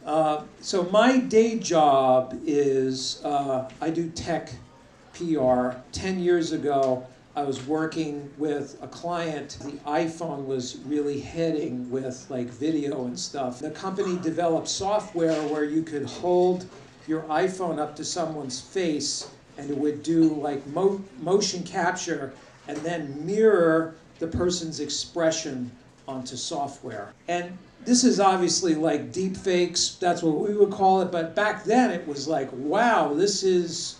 So my day job is I do tech PR. 10 years ago, I was working with a client. The iPhone was really heading with like video and stuff. The company developed software where you could hold your iPhone up to someone's face and it would do like motion capture and then mirror the person's expression onto software. And this is obviously like deep fakes, that's what we would call it, but back then it was like, wow, this is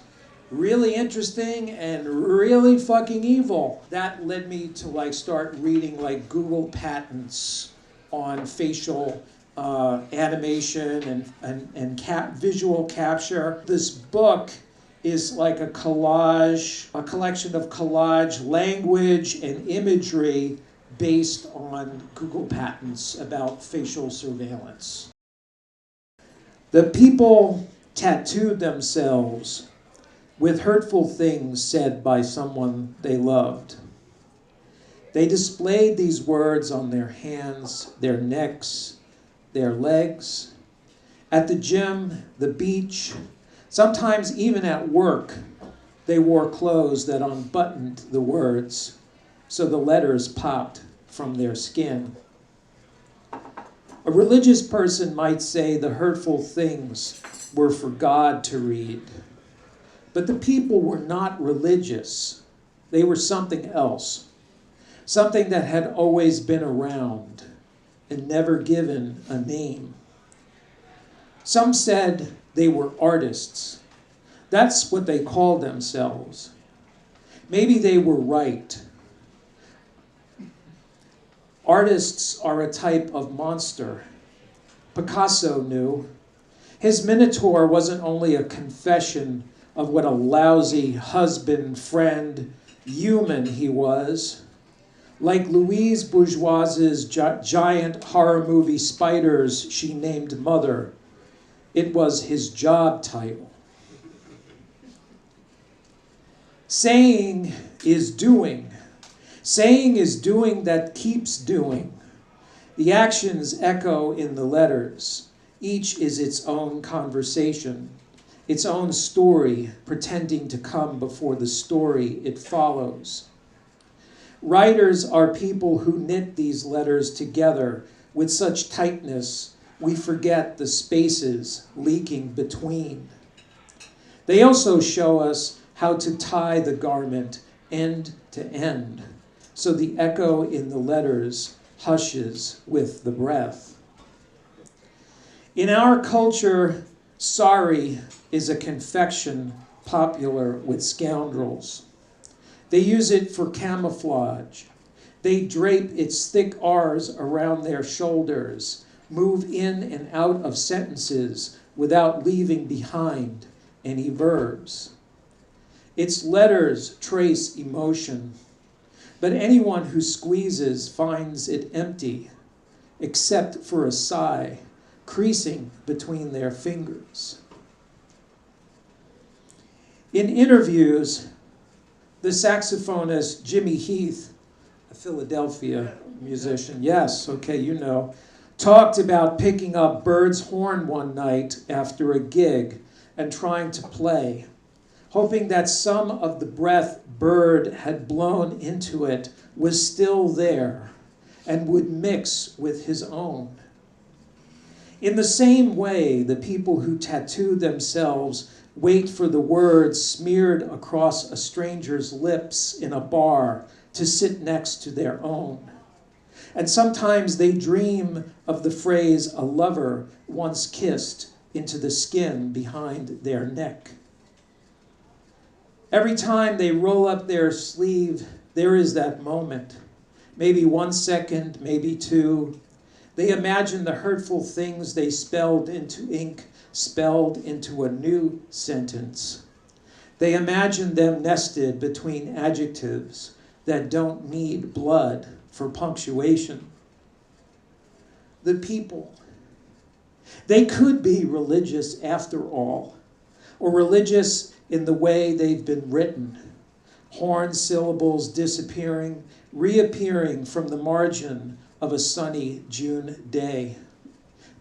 really interesting and really fucking evil. That led me to like start reading like Google patents on facial animation and visual capture. This book is like a collage, a collection of collage language and imagery based on Google patents about facial surveillance. The people tattooed themselves with hurtful things said by someone they loved. They displayed these words on their hands, their necks, their legs, at the gym, the beach, sometimes even at work. They wore clothes that unbuttoned the words, so the letters popped from their skin. A religious person might say the hurtful things were for God to read. But the people were not religious. They were something else, something that had always been around and never given a name. Some said they were artists. That's what they called themselves. Maybe they were right. Artists are a type of monster. Picasso knew. His Minotaur wasn't only a confession of what a lousy husband, friend, human he was. Like Louise Bourgeois's giant horror movie spiders she named Mother, it was his job title. Saying is doing. Saying is doing that keeps doing. The actions echo in the letters. Each is its own conversation, its own story, pretending to come before the story it follows. Writers are people who knit these letters together with such tightness we forget the spaces leaking between. They also show us how to tie the garment end to end, so the echo in the letters hushes with the breath. In our culture, sorry is a confection popular with scoundrels. They use it for camouflage. They drape its thick R's around their shoulders, move in and out of sentences without leaving behind any verbs. Its letters trace emotion, but anyone who squeezes finds it empty, except for a sigh creasing between their fingers. In interviews, the saxophonist Jimmy Heath, a Philadelphia musician, yes, okay, you know, talked about picking up Bird's horn one night after a gig and trying to play, hoping that some of the breath Bird had blown into it was still there and would mix with his own. In the same way, the people who tattoo themselves wait for the words smeared across a stranger's lips in a bar to sit next to their own. And sometimes they dream of the phrase a lover once kissed into the skin behind their neck. Every time they roll up their sleeve, there is that moment. Maybe 1 second, maybe 2. They imagine the hurtful things they spelled into ink, spelled into a new sentence. They imagine them nested between adjectives that don't need blood for punctuation. The people. They could be religious after all, or religious in the way they've been written. Horn syllables disappearing, reappearing from the margin of a sunny June day.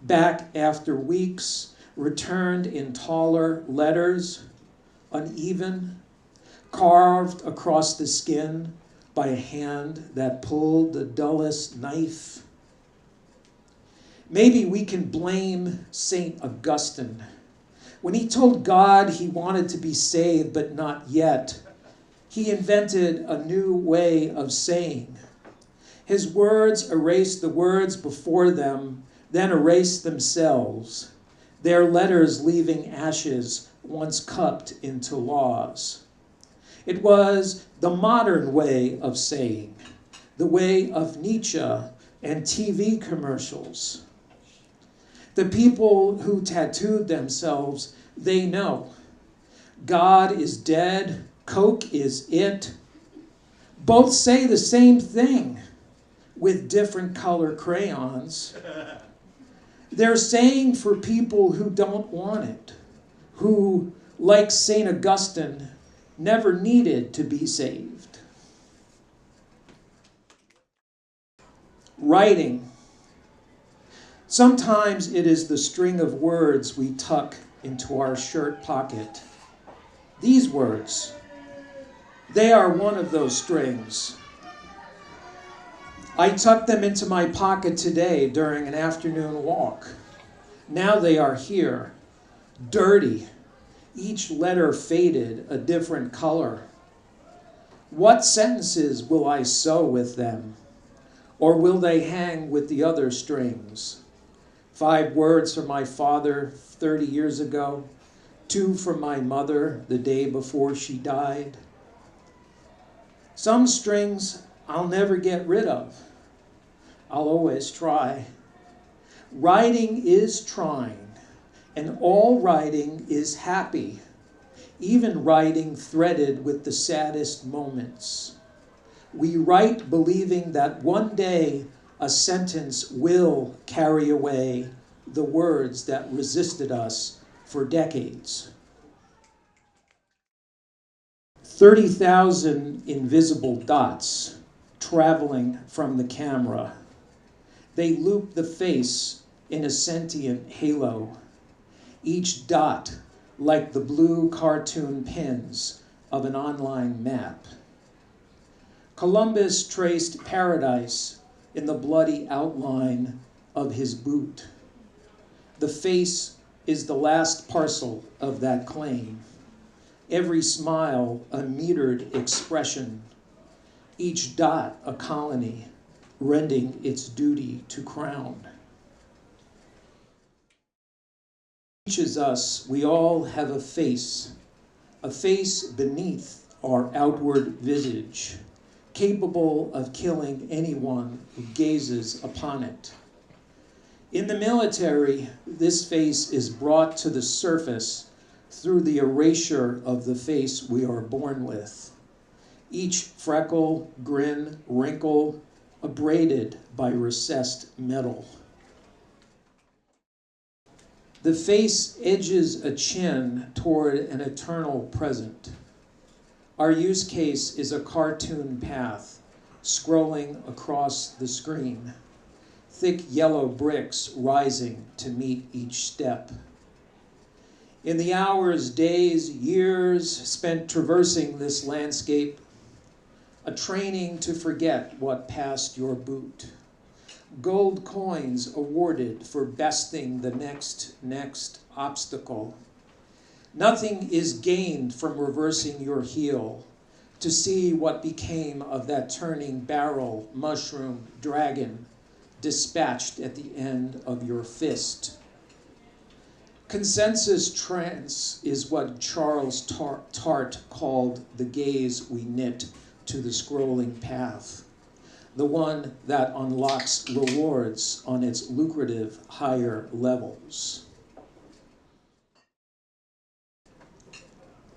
back after weeks, returned in taller letters, uneven, carved across the skin by a hand that pulled the dullest knife. Maybe we can blame St. Augustine. When he told God he wanted to be saved but not yet, he invented a new way of saying. His words erased the words before them, then erased themselves, their letters leaving ashes once cupped into laws. It was the modern way of saying, the way of Nietzsche and TV commercials. The people who tattooed themselves, they know. God is dead, Coke is it. Both say the same thing with different color crayons. They're saying for people who don't want it, who, like St. Augustine, never needed to be saved. Writing. Sometimes it is the string of words we tuck into our shirt pocket. These words, they are one of those strings. I tucked them into my pocket today during an afternoon walk. Now they are here, dirty, each letter faded a different color. What sentences will I sew with them? Or will they hang with the other strings? 5 words from my father 30 years ago, 2 from my mother the day before she died. Some strings I'll never get rid of. I'll always try. Writing is trying, and all writing is happy, even writing threaded with the saddest moments. We write believing that one day a sentence will carry away the words that resisted us for decades. 30,000 invisible dots traveling from the camera. They loop the face in a sentient halo, each dot like the blue cartoon pins of an online map. Columbus traced paradise in the bloody outline of his boot. The face is the last parcel of that claim. Every smile a metered expression, each dot a colony rending its duty to crown. Teaches us we all have a face beneath our outward visage, capable of killing anyone who gazes upon it. In the military, this face is brought to the surface through the erasure of the face we are born with. Each freckle, grin, wrinkle, abraded by recessed metal. The face edges a chin toward an eternal present. Our use case is a cartoon path scrolling across the screen, thick yellow bricks rising to meet each step. In the hours, days, years spent traversing this landscape, a training to forget what passed your boot. Gold coins awarded for besting the next obstacle. Nothing is gained from reversing your heel to see what became of that turning barrel, mushroom, dragon, dispatched at the end of your fist. Consensus trance is what Charles Tart called the gaze we knit to the scrolling path, the one that unlocks rewards on its lucrative higher levels.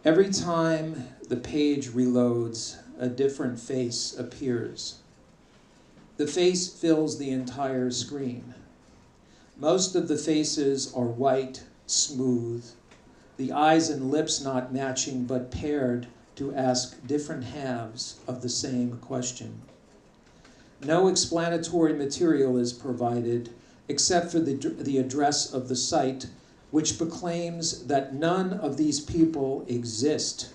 Every time the page reloads, a different face appears. The face fills the entire screen. Most of the faces are white, smooth, the eyes and lips not matching but paired to ask different halves of the same question. No explanatory material is provided, except for the address of the site, which proclaims that none of these people exist.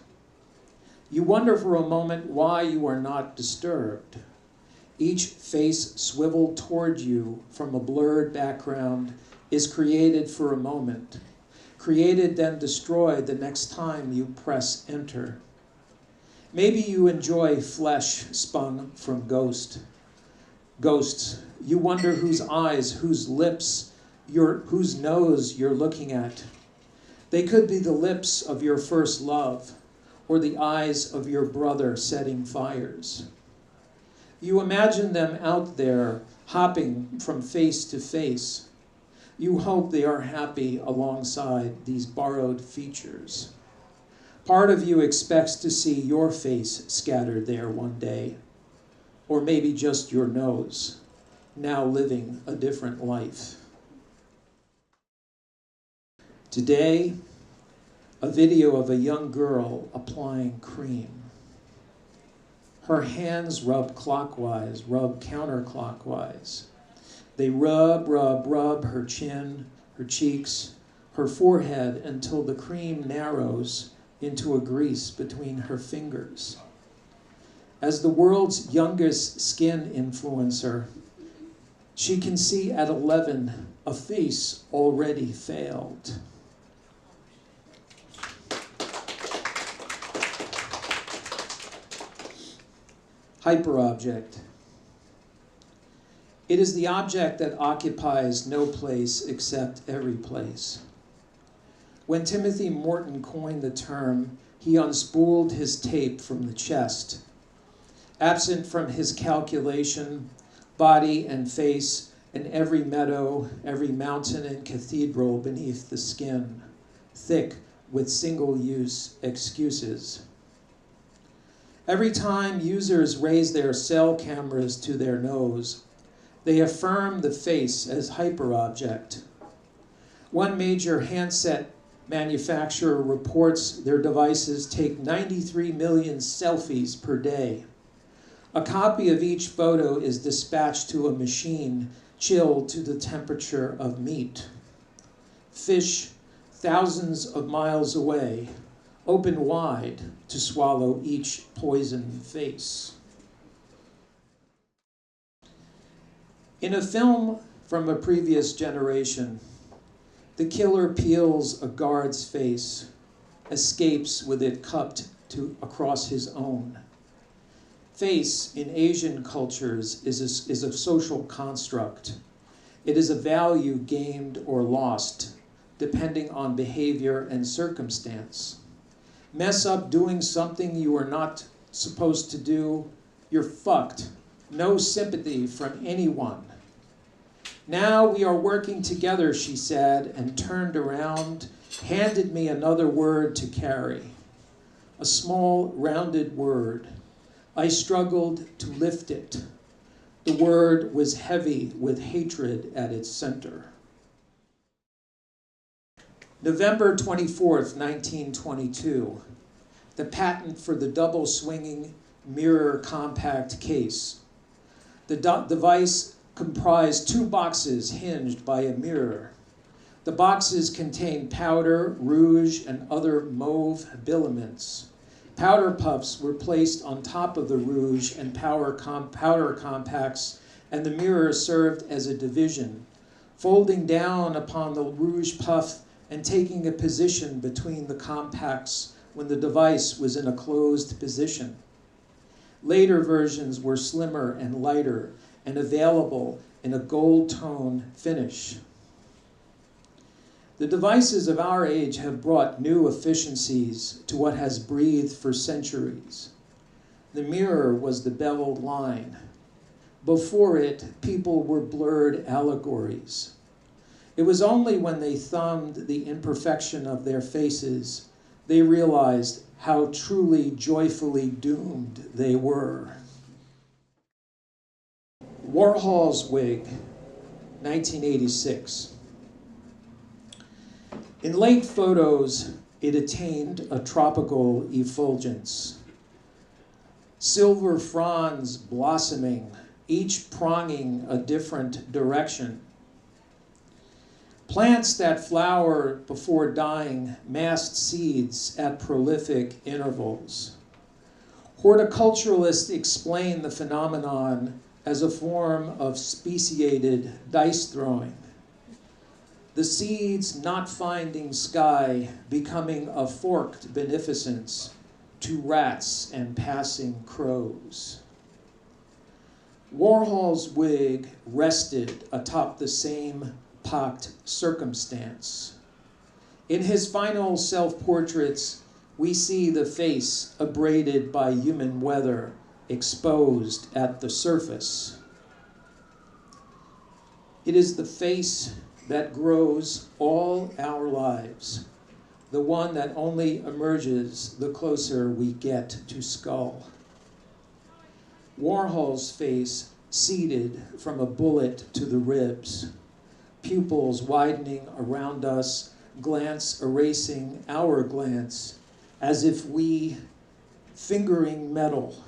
You wonder for a moment why you are not disturbed. Each face swiveled toward you from a blurred background is created for a moment, created then destroyed the next time you press enter. Maybe you enjoy flesh spun from ghosts. You wonder whose eyes, whose lips, whose nose you're looking at. They could be the lips of your first love, or the eyes of your brother setting fires. You imagine them out there, hopping from face to face. You hope they are happy alongside these borrowed features. Part of you expects to see your face scattered there one day, or maybe just your nose, now living a different life. Today, a video of a young girl applying cream. Her hands rub clockwise, rub counterclockwise. They rub her chin, her cheeks, her forehead until the cream narrows into a grease between her fingers. As the world's youngest skin influencer, she can see at 11 a face already failed. Hyperobject. It is the object that occupies no place except every place. When Timothy Morton coined the term, he unspooled his tape from the chest. Absent from his calculation, body and face, and every meadow, every mountain and cathedral beneath the skin, thick with single-use excuses. Every time users raise their cell cameras to their nose, they affirm the face as hyperobject. One major handset manufacturer reports their devices take 93 million selfies per day. A copy of each photo is dispatched to a machine chilled to the temperature of meat. Fish thousands of miles away open wide to swallow each poisoned face. In a film from a previous generation, the killer peels a guard's face, escapes with it cupped across his own. Face in Asian cultures is a social construct. It is a value gained or lost, depending on behavior and circumstance. Mess up doing something you are not supposed to do, you're fucked. No sympathy from anyone. Now we are working together, she said, and turned around, handed me another word to carry. A small, rounded word. I struggled to lift it. The word was heavy with hatred at its center. November 24th, 1922. The patent for the double-swinging mirror compact case. The device comprised 2 boxes hinged by a mirror. The boxes contained powder, rouge, and other mauve habiliments. Powder puffs were placed on top of the rouge and powder compacts, and the mirror served as a division, folding down upon the rouge puff and taking a position between the compacts when the device was in a closed position. Later versions were slimmer and lighter and available in a gold tone finish. The devices of our age have brought new efficiencies to what has breathed for centuries. The mirror was the beveled line. Before it, people were blurred allegories. It was only when they thumbed the imperfection of their faces they realized how truly joyfully doomed they were. Warhol's wig, 1986. In late photos, it attained a tropical effulgence. Silver fronds blossoming, each pronging a different direction. Plants that flower before dying massed seeds at prolific intervals. Horticulturalists explain the phenomenon as a form of speciated dice throwing. The seeds not finding sky, becoming a forked beneficence to rats and passing crows. Warhol's wig rested atop the same pocked circumstance. In his final self-portraits, we see the face abraded by human weather, exposed at the surface. It is the face that grows all our lives, the one that only emerges the closer we get to skull. Warhol's face seeded from a bullet to the ribs, pupils widening around us, glance erasing our glance, as if we, fingering metal,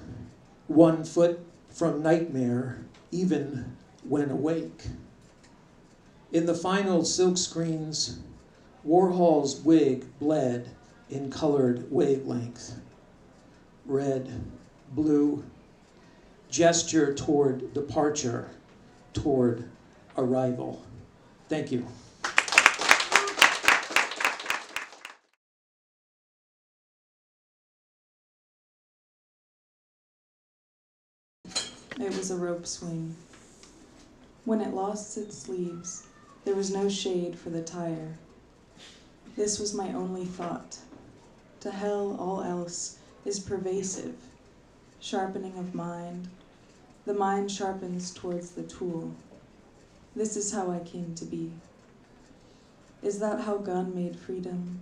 1 foot from nightmare, even when awake. In the final silkscreens, Warhol's wig bled in colored wavelength. Red, blue, gesture toward departure, toward arrival. Thank you. It was a rope swing. When it lost its sleeves, there was no shade for the tire. This was my only thought. To hell, all else is pervasive, sharpening of mind. The mind sharpens towards the tool. This is how I came to be. Is that how gun made freedom?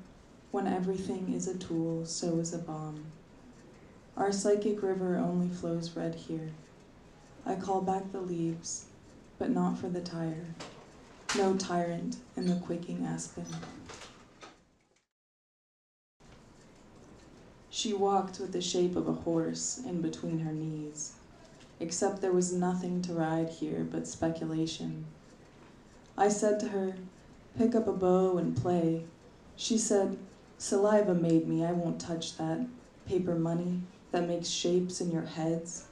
When everything is a tool, so is a bomb. Our psychic river only flows red here. I call back the leaves, but not for the tire. No tyrant in the quaking aspen. She walked with the shape of a horse in between her knees, except there was nothing to ride here but speculation. I said to her, pick up a bow and play. She said, saliva made me, I won't touch that. Paper money that makes shapes in your heads.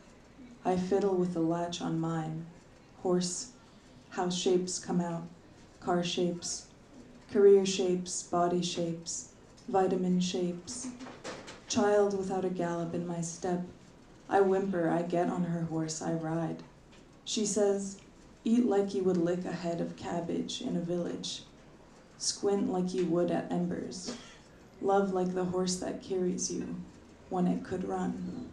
I fiddle with the latch on mine. Horse, how shapes come out. Car shapes, career shapes, body shapes, vitamin shapes. Child without a gallop in my step. I whimper, I get on her horse, I ride. She says, eat like you would lick a head of cabbage in a village. Squint like you would at embers. Love like the horse that carries you when it could run.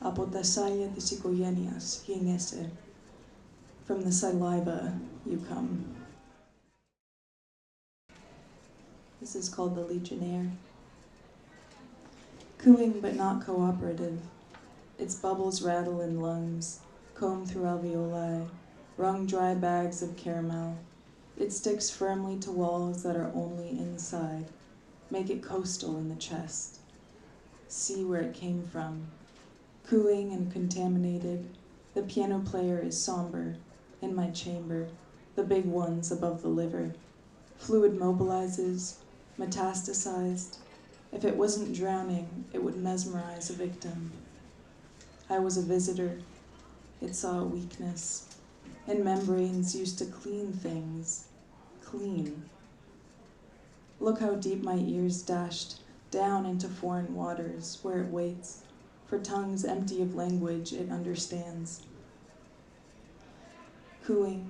Apotasaya de psikogenias, yengese. From the saliva you come. This is called the Legionnaire. Cooing but not cooperative. Its bubbles rattle in lungs, comb through alveoli, wrung dry bags of caramel. It sticks firmly to walls that are only inside. Make it coastal in the chest. See where it came from. Cooing and contaminated. The piano player is somber. In my chamber, the big ones above the liver. Fluid mobilizes, metastasized. If it wasn't drowning, it would mesmerize a victim. I was a visitor. It saw a weakness. And membranes used to clean things. Clean. Look how deep my ears dashed down into foreign waters, where it waits, for tongues empty of language it understands. Cooing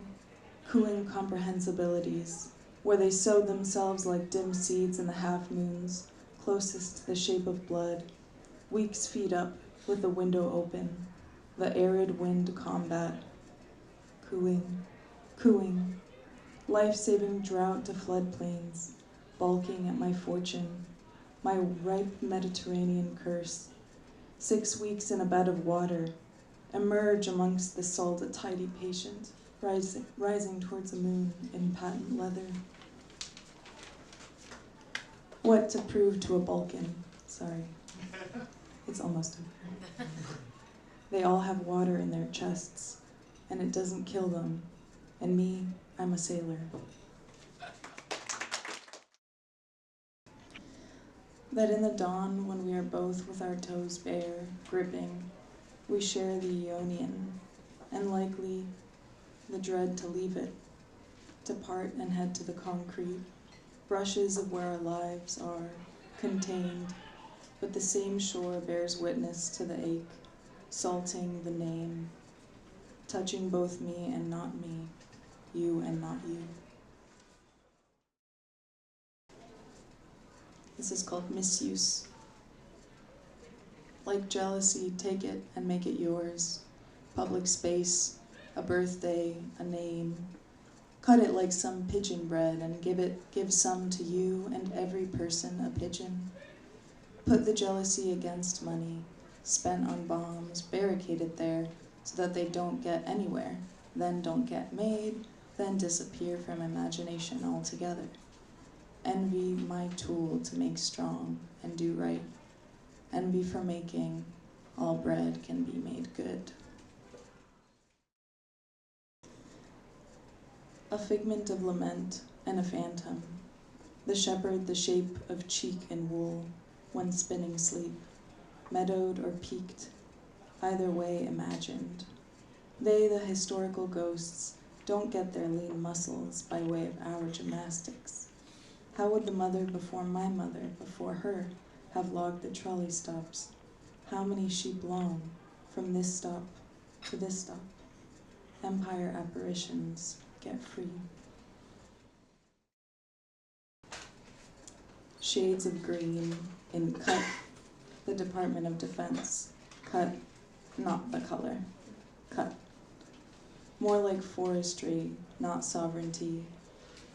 comprehensibilities, where they sowed themselves like dim seeds in the half-moons, closest to the shape of blood, weeks feet up with the window open, the arid wind combat. Cooing, life-saving drought to floodplains, balking at my fortune, my ripe Mediterranean curse. 6 weeks in a bed of water, emerge amongst the salt a tidy patient, rising towards the moon in patent leather. What to prove to a Balkan? Sorry, it's almost over. They all have water in their chests, and it doesn't kill them. And me, I'm a sailor. that in the dawn when we are both with our toes bare, gripping, we share the Ionian, and likely the dread to leave it, to part and head to the concrete, brushes of where our lives are, contained, but the same shore bears witness to the ache, salting the name, touching both me and not me, you and not you. This is called Misuse. Like jealousy, take it and make it yours. Public space, a birthday, a name. Cut it like some pigeon bread and give some to you and every person a pigeon. Put the jealousy against money, spent on bombs, barricade it there so that they don't get anywhere, then don't get made, then disappear from imagination altogether. Envy my tool to make strong and do right. Envy for making all bread can be made good. A figment of lament and a phantom. The shepherd, the shape of cheek in wool, when spinning sleep, meadowed or peaked, either way imagined. They, the historical ghosts, don't get their lean muscles by way of our gymnastics. How would the mother before my mother, before her, have logged the trolley stops? How many sheep long, from this stop to this stop? Empire apparitions get free. Shades of green in cut, the Department of Defense. Cut, not the color. Cut. More like forestry, not sovereignty.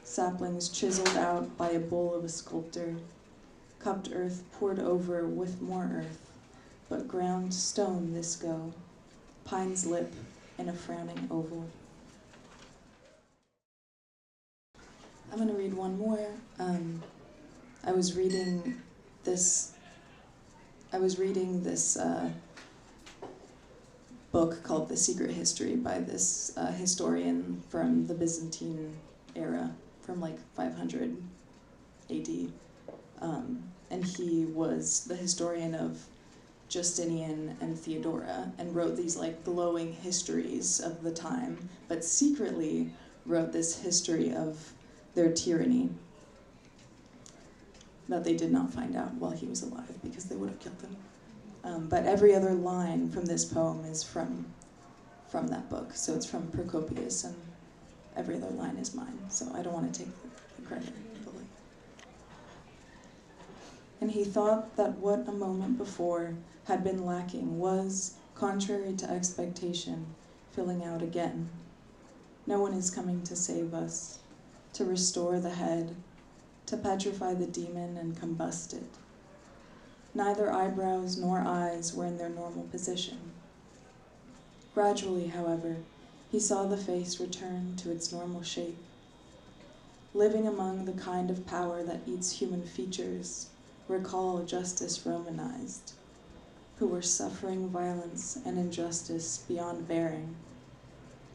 Saplings chiseled out by a bowl of a sculptor. Cupped earth poured over with more earth, but ground stone this go. Pine's lip in a frowning oval. I'm going to read one more. I was reading this book called The Secret History by this historian from the Byzantine era, from like 500 AD. And he was the historian of Justinian and Theodora and wrote these like glowing histories of the time, but secretly wrote this history of their tyranny that they did not find out while he was alive because they would have killed him. But every other line from this poem is from that book. So it's from Procopius, and every other line is mine. So I don't want to take the credit fully. And he thought that what a moment before had been lacking was, contrary to expectation, filling out again. No one is coming to save us, to restore the head, to petrify the demon and combust it. Neither eyebrows nor eyes were in their normal position. Gradually, however, he saw the face return to its normal shape. Living among the kind of power that eats human features, recall justice Romanized, who were suffering violence and injustice beyond bearing.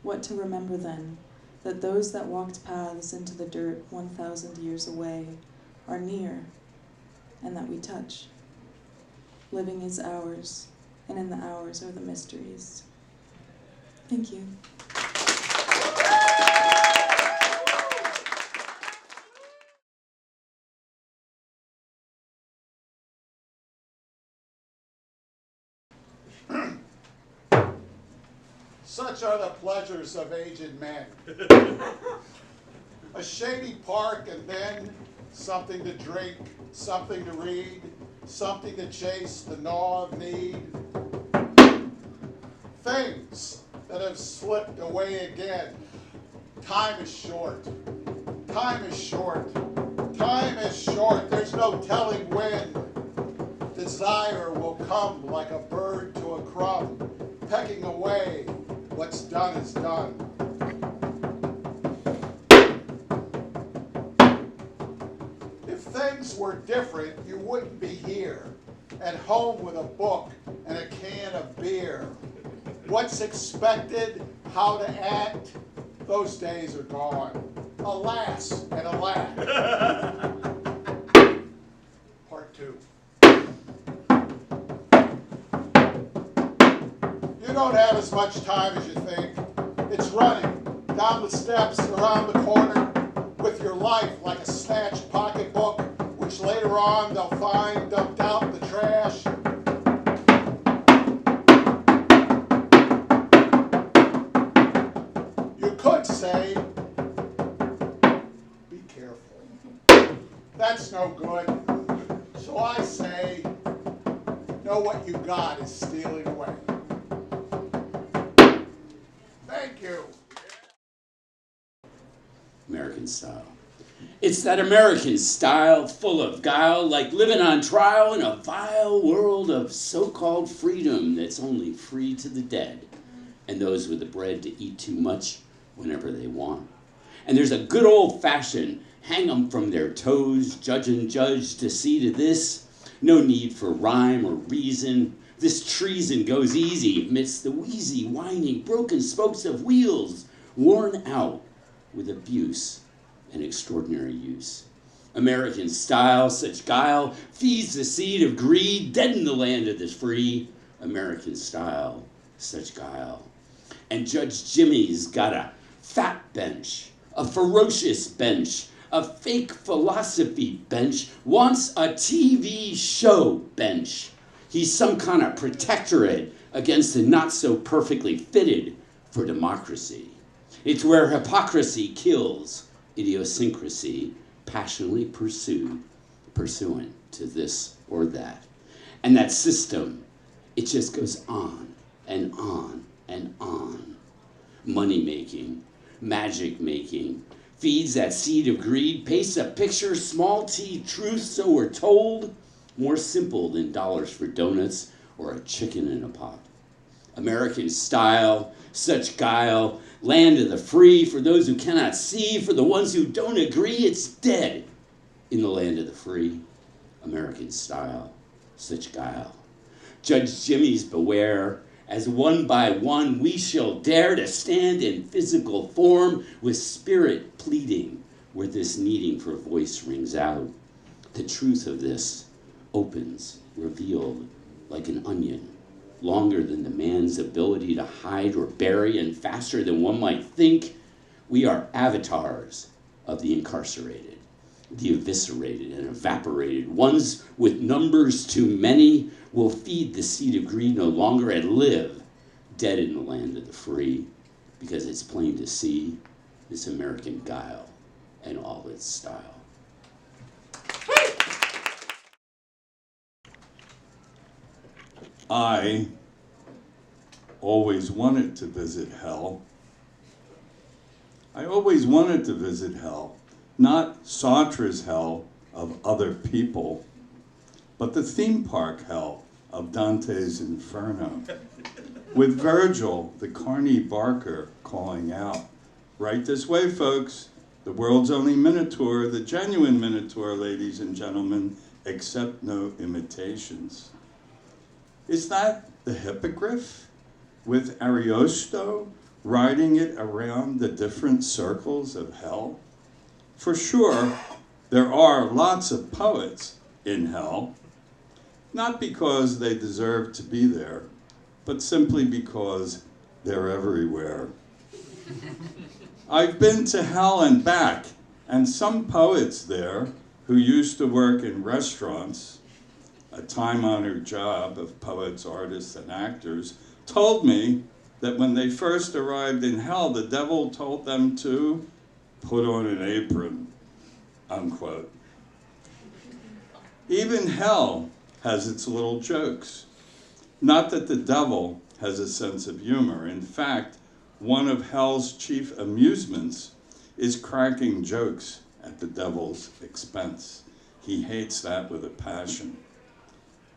What to remember then, that those that walked paths into the dirt 1,000 years away are near, and that we touch. Living is ours, and in the hours are the mysteries. Thank you. Such are the pleasures of aged men. A shady park and then something to drink, something to read, something to chase the gnaw of need. Things that have slipped away again. Time is short. Time is short. Time is short. There's no telling when. Desire will come like a bird to a crumb, pecking away. What's done is done. If things were different, you wouldn't be here, at home with a book and a can of beer. What's expected, how to act, those days are gone. Alas and alack. Part 2. as much time as you think. It's running down the steps, around the corner, with your life like a snatched pocketbook, which later on they'll find dumped out in the trash. You could say, be careful. That's no good. So I say, know what you got is stealing away. Thank you. American style. It's that American style full of guile, like living on trial in a vile world of so-called freedom that's only free to the dead and those with the bread to eat too much whenever they want. And there's a good old-fashioned hang 'em from their toes, judge and judge to see to this. No need for rhyme or reason. This treason goes easy amidst the wheezy, whining, broken spokes of wheels, worn out with abuse and extraordinary use. American style, such guile, feeds the seed of greed, dead in the land of the free. American style, such guile. And Judge Jimmy's got a fat bench, a ferocious bench, a fake philosophy bench, wants a TV show bench. He's some kind of protectorate against the not so perfectly fitted for democracy. It's where hypocrisy kills idiosyncrasy, passionately pursuant to this or that. And that system, it just goes on and on and on. Money making, magic making, feeds that seed of greed, pastes a picture, small t truth, so we're told, more simple than dollars for donuts or a chicken in a pot. American style, such guile, land of the free, for those who cannot see, for the ones who don't agree, it's dead in the land of the free. American style, such guile. Judge Jimmy's beware, as one by one we shall dare to stand in physical form with spirit pleading where this needing for voice rings out. The truth of this opens, revealed like an onion, longer than the man's ability to hide or bury, and faster than one might think. We are avatars of the incarcerated, the eviscerated and evaporated. Ones with numbers too many will feed the seed of greed no longer and live dead in the land of the free, because it's plain to see this American guile and all its style. I always wanted to visit hell. I always wanted to visit hell, not Sartre's hell of other people, but the theme park hell of Dante's Inferno, with Virgil, the Carney Barker, calling out, "Right this way, folks, the world's only Minotaur, the genuine Minotaur, ladies and gentlemen, accept no imitations." Is that the Hippogriff, with Ariosto riding it around the different circles of hell? For sure, there are lots of poets in hell, not because they deserve to be there, but simply because they're everywhere. I've been to hell and back, and some poets there who used to work in restaurants, a time-honored job of poets, artists, and actors, told me that when they first arrived in hell, the devil told them to put on an apron, unquote. Even hell has its little jokes. Not that the devil has a sense of humor. In fact, one of hell's chief amusements is cracking jokes at the devil's expense. He hates that with a passion.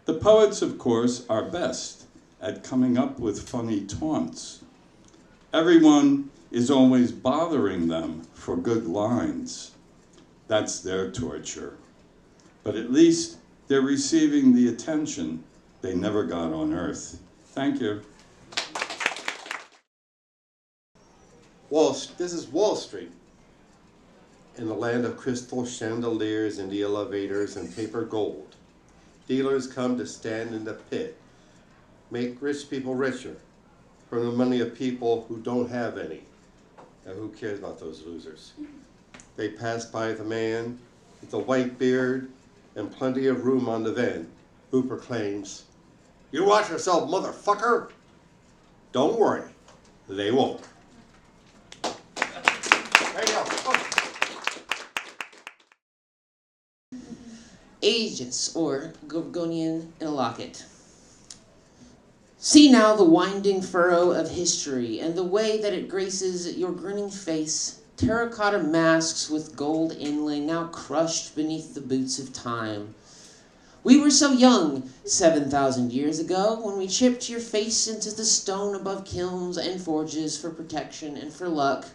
The poets, of course, are best at coming up with funny taunts. Everyone is always bothering them for good lines. That's their torture. But at least they're receiving the attention they never got on Earth. Thank you. This is Wall Street, in the land of crystal chandeliers and the elevators and paper gold. Dealers come to stand in the pit, make rich people richer, from the money of people who don't have any. Now who cares about those losers? They pass by the man with the white beard and plenty of room on the van, who proclaims, "You watch yourself, motherfucker!" Don't worry, they won't. There you go. Oh. Aegis, or Gorgonian in a locket. See now the winding furrow of history, and the way that it graces your grinning face, terracotta masks with gold inlay now crushed beneath the boots of time. We were so young 7,000 years ago when we chipped your face into the stone above kilns and forges for protection and for luck,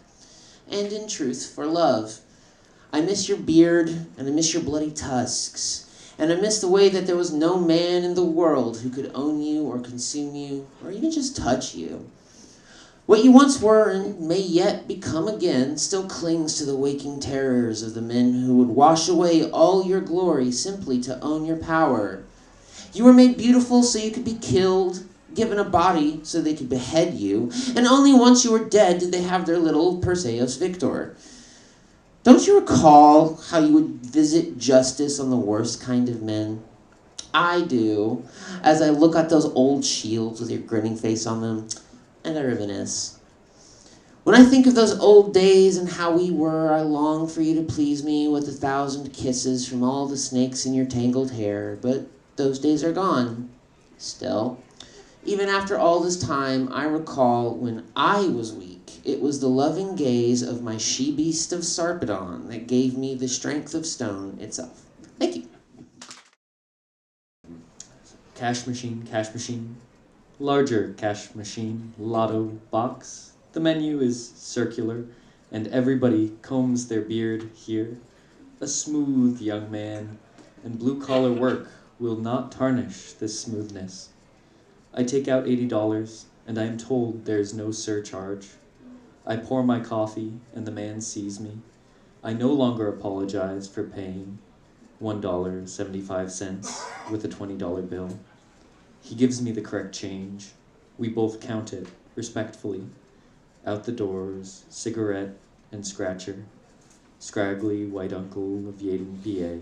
and in truth for love. I miss your beard, and I miss your bloody tusks, and I miss the way that there was no man in the world who could own you or consume you or even just touch you. What you once were and may yet become again still clings to the waking terrors of the men who would wash away all your glory simply to own your power. You were made beautiful so you could be killed, given a body so they could behead you, and only once you were dead did they have their little Perseus Victor. Don't you recall how you would visit justice on the worst kind of men? I do, as I look at those old shields with your grinning face on them, and I reminisce. When I think of those old days and how we were, I long for you to please me with 1,000 kisses from all the snakes in your tangled hair, but those days are gone. Still, even after all this time, I recall when I was weak. It was the loving gaze of my she-beast of Sarpedon that gave me the strength of stone itself. Thank you. Cash machine, larger cash machine, lotto box. The menu is circular, and everybody combs their beard here. A smooth young man, and blue-collar work will not tarnish this smoothness. I take out $80, and I am told there's no surcharge. I pour my coffee, and the man sees me. I no longer apologize for paying $1.75 with a $20 bill. He gives me the correct change. We both count it, respectfully. Out the doors, cigarette and scratcher. Scraggly white uncle of Yaden, PA.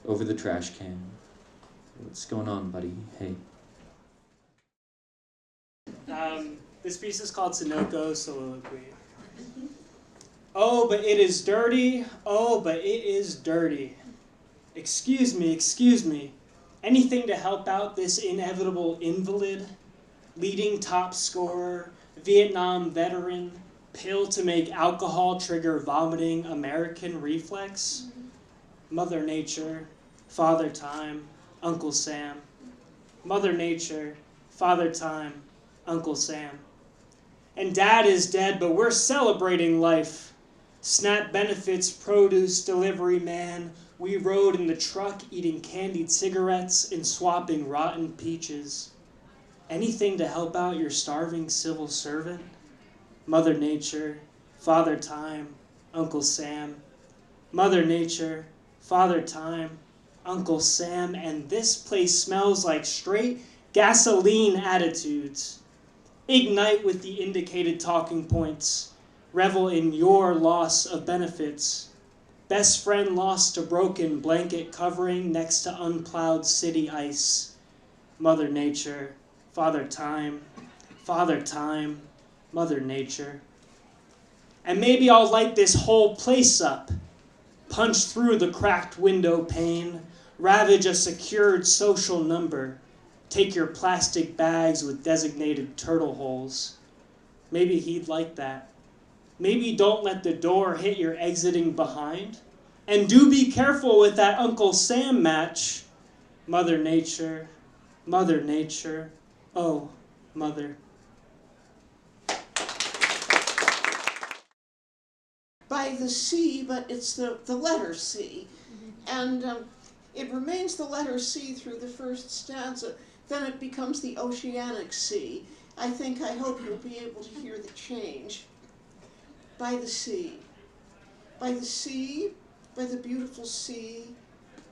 Over the trash can. What's going on, buddy? Hey. This piece is called Sunoco Soliloquy. Oh, but it is dirty. Oh, but it is dirty. Excuse me. Anything to help out this inevitable invalid? Leading top scorer, Vietnam veteran, pill to make alcohol trigger vomiting American reflex? Mother Nature, Father Time, Uncle Sam. Mother Nature, Father Time, Uncle Sam. And Dad is dead, but we're celebrating life. SNAP benefits, produce, delivery man. We rode in the truck eating candied cigarettes and swapping rotten peaches. Anything to help out your starving civil servant? Mother Nature, Father Time, Uncle Sam. Mother Nature, Father Time, Uncle Sam. And this place smells like straight gasoline attitudes. Ignite with the indicated talking points. Revel in your loss of benefits. Best friend lost to broken blanket covering next to unplowed city ice. Mother Nature, Father Time, Mother Nature. And maybe I'll light this whole place up. Punch through the cracked window pane. Ravage a secured social number. Take your plastic bags with designated turtle holes. Maybe he'd like that. Maybe don't let the door hit your exiting behind. And do be careful with that Uncle Sam match. Mother Nature, oh, Mother. By the sea, but it's the letter C. And it remains the letter C through the first stanza. Then it becomes the Oceanic Sea. I hope you'll be able to hear the change. By the sea, by the beautiful sea,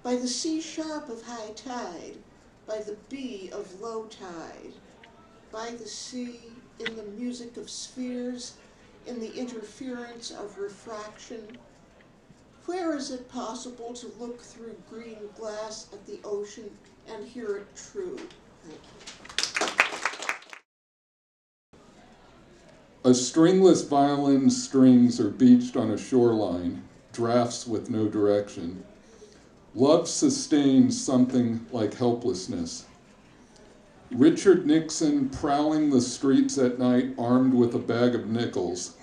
by the sea sharp of high tide, by the bee of low tide, by the sea, in the music of spheres, in the interference of refraction? Where is it possible to look through green glass at the ocean and hear it true? Thank you. A stringless violin's strings are beached on a shoreline, drafts with no direction. Love sustains something like helplessness. Richard Nixon prowling the streets at night armed with a bag of nickels.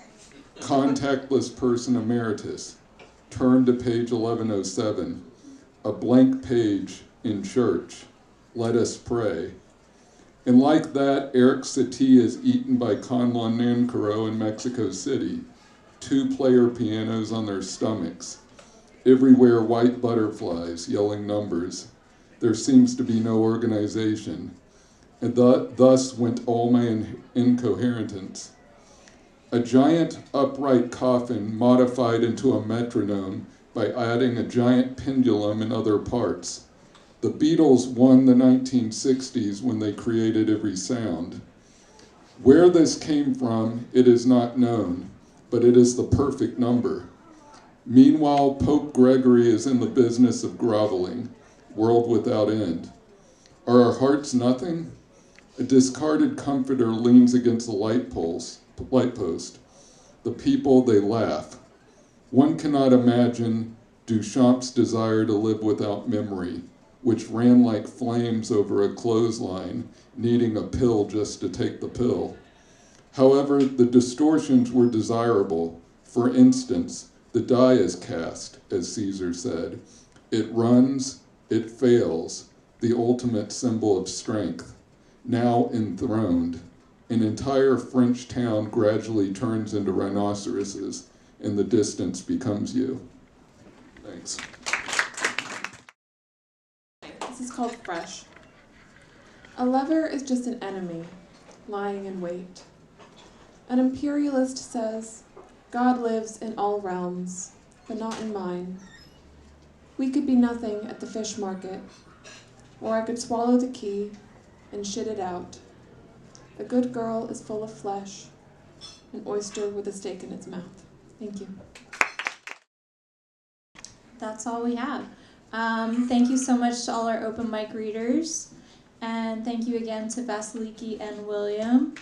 Contactless person emeritus. Turn to page 1107. A blank page in church. Let us pray. And like that, Eric Satie is eaten by Conlon Nancaro in Mexico City. 2-player pianos on their stomachs. Everywhere white butterflies yelling numbers. There seems to be no organization. And thus went all my incoherence. A giant upright coffin modified into a metronome by adding a giant pendulum and other parts. The Beatles won the 1960s when they created every sound. Where this came from, it is not known, but it is the perfect number. Meanwhile, Pope Gregory is in the business of groveling, world without end. Are our hearts nothing? A discarded comforter leans against the light post. The people, they laugh. One cannot imagine Duchamp's desire to live without memory, which ran like flames over a clothesline, needing a pill just to take the pill. However, the distortions were desirable. For instance, the die is cast, as Caesar said. It runs, it fails, the ultimate symbol of strength. Now enthroned, an entire French town gradually turns into rhinoceroses, and the distance becomes you. Thanks. This is called Fresh. A lover is just an enemy, lying in wait. An imperialist says, God lives in all realms, but not in mine. We could be nothing at the fish market, or I could swallow the key and shit it out. A good girl is full of flesh, an oyster with a steak in its mouth. Thank you. That's all we have. Thank you so much to all our open mic readers, and thank you again to Vasiliki and William.